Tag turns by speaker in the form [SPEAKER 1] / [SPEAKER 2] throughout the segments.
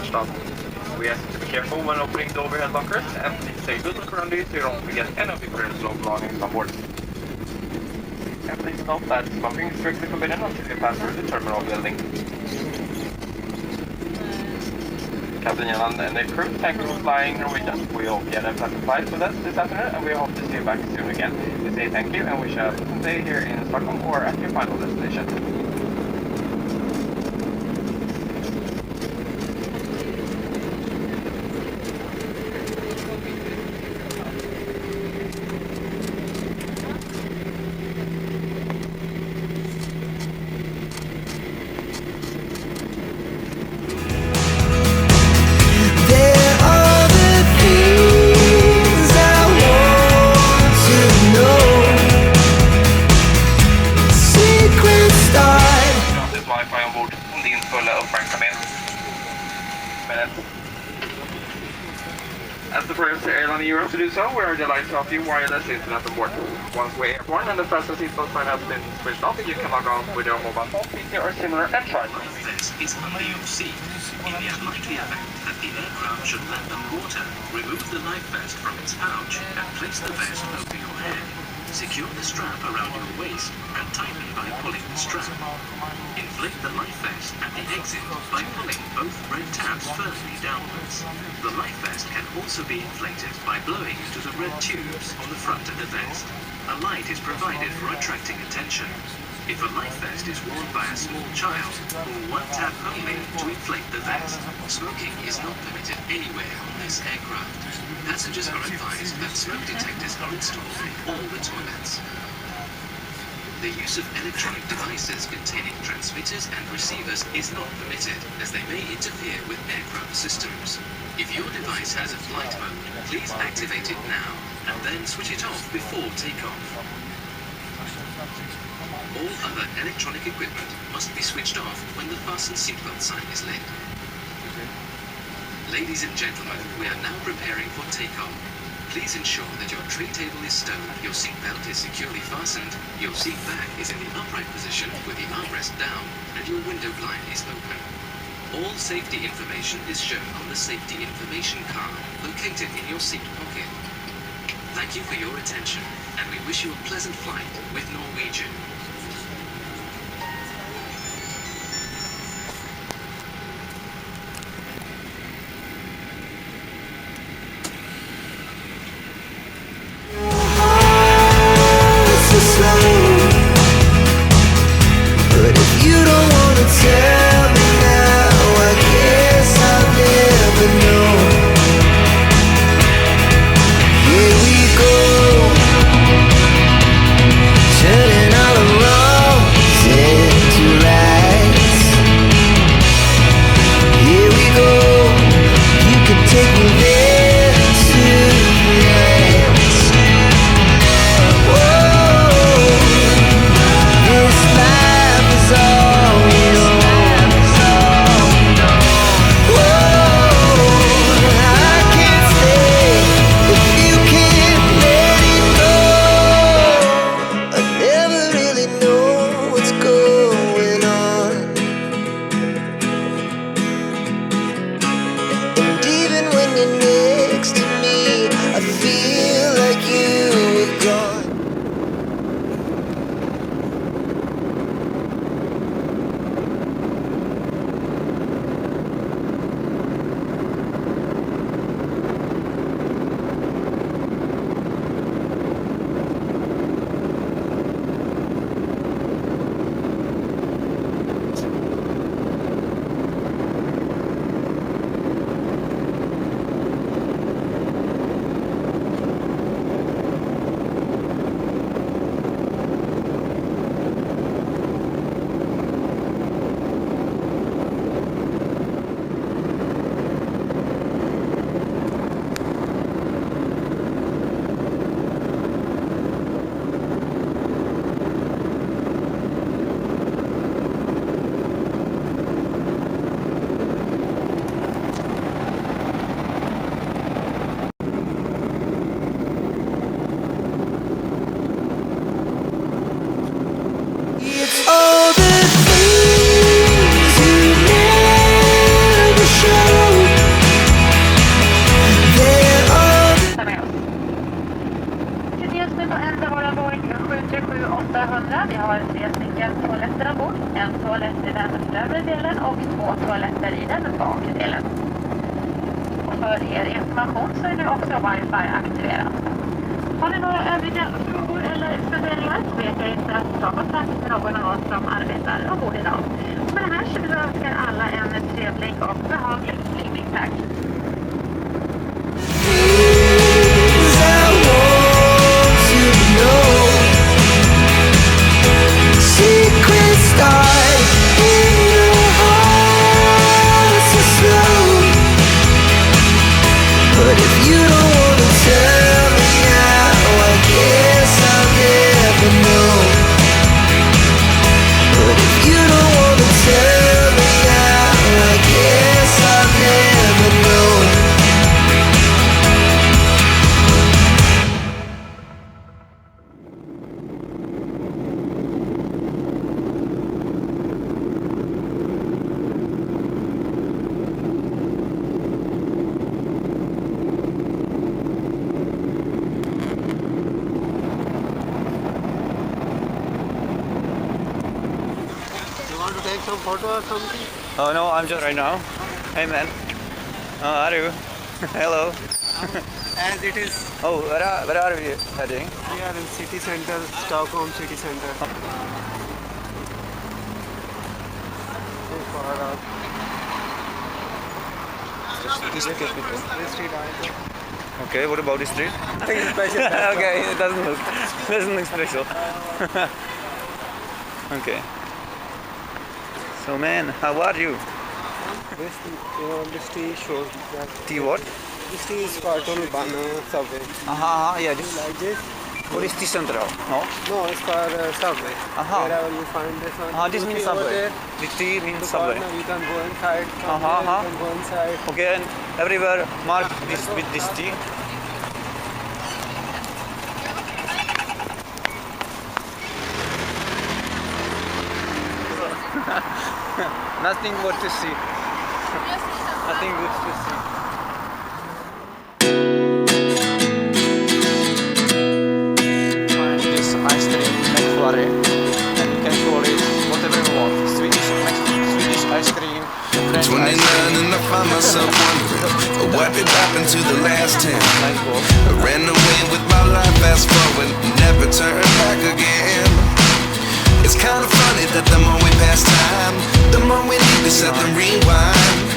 [SPEAKER 1] stop. We ask you to be careful when opening the overhead lockers and please take good look around you so you don't forget any of your personal belongings on board. And please note that smoking is strictly forbidden until you pass through the terminal building. Captain Yalan and the crew, thank you for flying Norwegian. We hope you had a pleasant flight with us this afternoon and we hope to see you back soon again. We say thank you and wish you a pleasant day here in Stockholm or at your final destination. As the first airline in Europe to do so, we are delighted to offer you wireless internet on board. Once we're airborne and the fasten seatbelt sign has been switched off, you can log on with your mobile phone, PC or similar and try.
[SPEAKER 2] This is under your seat. In the unlikely event that the aircraft should land underwater, remove the life vest from its pouch and place the vest over your head. Secure the strap around your waist and tighten by pulling the strap. Inflate the life vest at the exit by pulling both red tabs firmly downwards. The life vest can also be inflated by blowing into the red tubes on the front of the vest. A light is provided for attracting attention. If a life vest is worn by a small child, pull one tab only to inflate the vest. Smoking is not permitted anywhere on this aircraft. Passengers are advised that smoke detectors are installed in all the toilets. The use of electronic devices containing transmitters and receivers is not permitted, as they may interfere with aircraft systems. If your device has a flight mode, please activate it now, and then switch it off before takeoff. All other electronic equipment must be switched off when the fasten seatbelt sign is lit. Ladies and gentlemen, we are now preparing for takeoff. Please ensure that your tray table is stowed, your seatbelt is securely fastened, your seat back is in the upright position with the armrest down, and your window blind is open. All safety information is shown on the safety information card located in your seat pocket. Thank you for your attention, and we wish you a pleasant flight with Norwegian.
[SPEAKER 3] Turning all En toalett i den övre delen och 2 toaletter i den bakre delen. Och för er information så är nu också wifi aktiverat. Har ni några övriga frågor eller funderingar så vet jag inte att ta kontakt med någon av oss som arbetar ombord idag. Och med det här så vill jag önska alla en trevlig och behaglig flygning. Tack!
[SPEAKER 4] Some photo or something?
[SPEAKER 5] Oh no, I'm just right now. Hey man. How are you? Hello.
[SPEAKER 4] As it is,
[SPEAKER 5] Oh, where are we heading?
[SPEAKER 4] we are in city center, Stockholm city center. So far out.
[SPEAKER 5] This
[SPEAKER 4] street either.
[SPEAKER 5] Okay, what about this street?
[SPEAKER 4] Nothing special.
[SPEAKER 5] Okay, it doesn't look special. Okay. So man, how are you?
[SPEAKER 4] This, this tea shows that.
[SPEAKER 5] Tea what?
[SPEAKER 4] This tea is cartoon banana subway.
[SPEAKER 5] Yeah,
[SPEAKER 4] Do
[SPEAKER 5] this.
[SPEAKER 4] you like this?
[SPEAKER 5] What is tea central? No?
[SPEAKER 4] No, it's for subway. Wherever you find this one.
[SPEAKER 5] This
[SPEAKER 4] You
[SPEAKER 5] means
[SPEAKER 4] see over
[SPEAKER 5] subway.
[SPEAKER 4] there,
[SPEAKER 5] The tea means
[SPEAKER 4] the
[SPEAKER 5] subway.
[SPEAKER 4] corner, you can go inside. From
[SPEAKER 5] Uh-huh,
[SPEAKER 4] there, you can go inside.
[SPEAKER 5] Okay, and everywhere mark this with this tea. Nothing what to see. Nothing good to see. Find this ice cream McFlurry, and you can call it whatever you want. Swedish ice cream. French
[SPEAKER 6] 29
[SPEAKER 5] ice cream.
[SPEAKER 6] and I find myself wondering what did happen to the last 10.
[SPEAKER 5] Nice ball.
[SPEAKER 6] I ran away with my life, fast forward, never turn back again. It's kind of funny that the more we pass time, the more we need to set the rewind.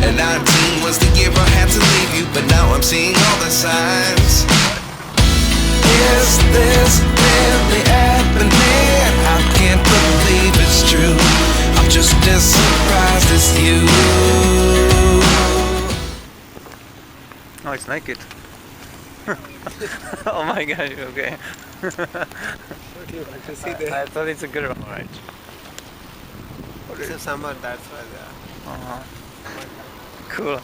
[SPEAKER 6] And 19 was the year I had to leave you, but now I'm seeing all the signs. Is this really happening? I can't believe it's true. I'm just as surprised as you.
[SPEAKER 5] Oh, it's naked. Oh my gosh, okay.
[SPEAKER 4] What do you want to see there?
[SPEAKER 5] I thought it's a girl, right?
[SPEAKER 4] It's a summer, that's why they are.
[SPEAKER 5] Uh-huh. Cool.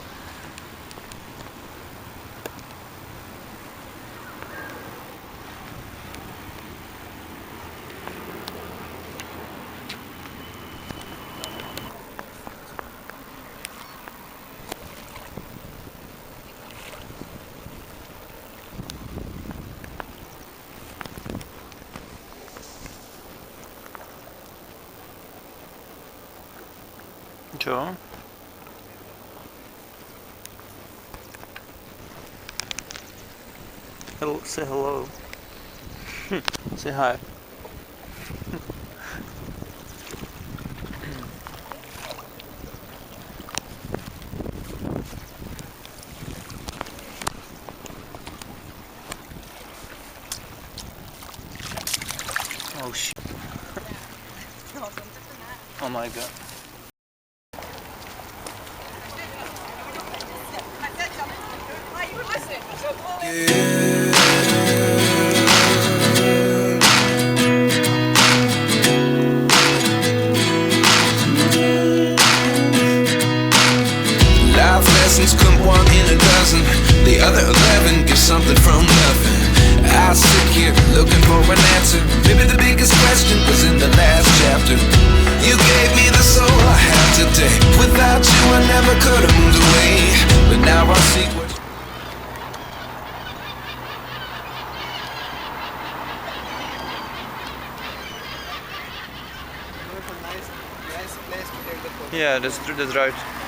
[SPEAKER 5] Joe? Hello, say hello. Say hi. Oh shit. Oh my god.
[SPEAKER 6] Life lessons come one in a dozen. The other 11 get something from nothing. I sit here looking for an answer. Maybe the biggest question was in the last chapter. You gave me the soul I have today. Without you I never could have moved away. But now I see what
[SPEAKER 4] It's a nice
[SPEAKER 5] Yeah, that's right.